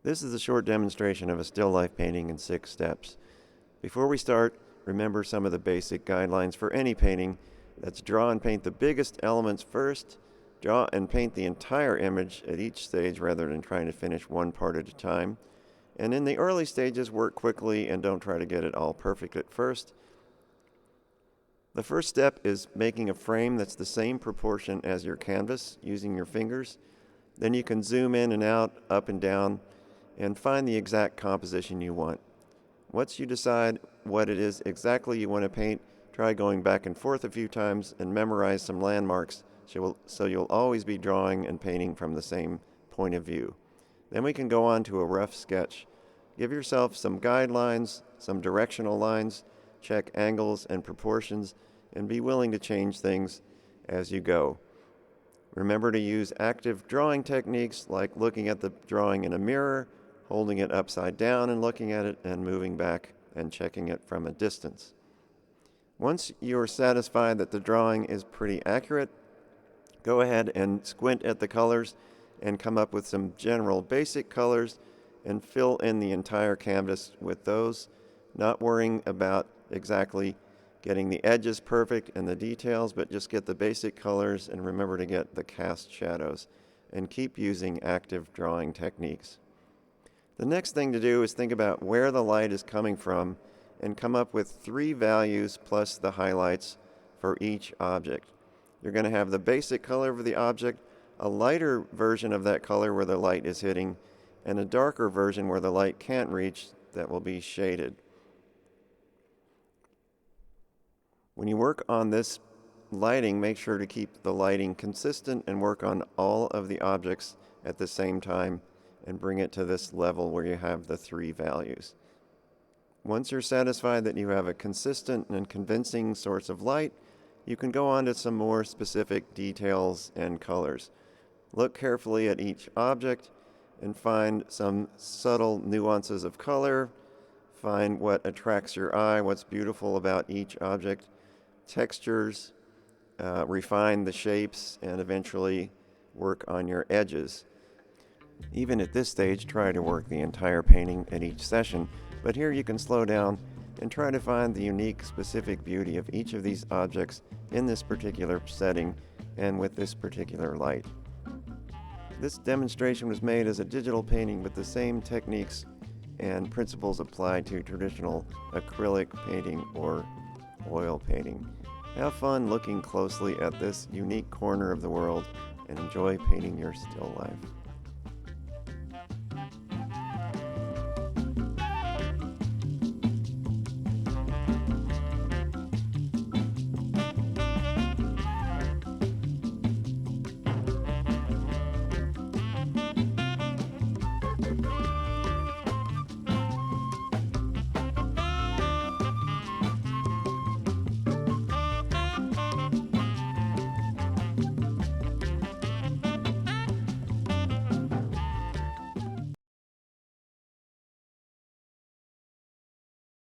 This is a short demonstration of a still life painting in 6 steps. Before we start, remember some of the basic guidelines for any painting. That's draw and paint the biggest elements first, draw and paint the entire image at each stage rather than trying to finish one part at a time. And in the early stages, work quickly and don't try to get it all perfect at first. The first step is making a frame that's the same proportion as your canvas using your fingers. Then you can zoom in and out, up and down, and find the exact composition you want. Once you decide what it is exactly you want to paint, try going back and forth a few times and memorize some landmarks so you'll always be drawing and painting from the same point of view. Then we can go on to a rough sketch. Give yourself some guidelines, some directional lines, check angles and proportions, and be willing to change things as you go. Remember to use active drawing techniques like looking at the drawing in a mirror, holding it upside down and looking at it, and moving back and checking it from a distance. Once you're satisfied that the drawing is pretty accurate, go ahead and squint at the colors and come up with some general basic colors and fill in the entire canvas with those, not worrying about exactly getting the edges perfect and the details, but just get the basic colors and remember to get the cast shadows and keep using active drawing techniques. The next thing to do is think about where the light is coming from and come up with 3 values plus the highlights for each object. You're going to have the basic color of the object, a lighter version of that color where the light is hitting, and a darker version where the light can't reach that will be shaded. When you work on this lighting, make sure to keep the lighting consistent and work on all of the objects at the same time and bring it to this level where you have the 3 values. Once you're satisfied that you have a consistent and convincing source of light, you can go on to some more specific details and colors. Look carefully at each object and find some subtle nuances of color. Find what attracts your eye, what's beautiful about each object, textures, refine the shapes, and eventually work on your edges. Even at this stage, try to work the entire painting at each session, but here you can slow down and try to find the unique, specific beauty of each of these objects in this particular setting and with this particular light. This demonstration was made as a digital painting with the same techniques and principles applied to traditional acrylic painting or oil painting. Have fun looking closely at this unique corner of the world and enjoy painting your still life.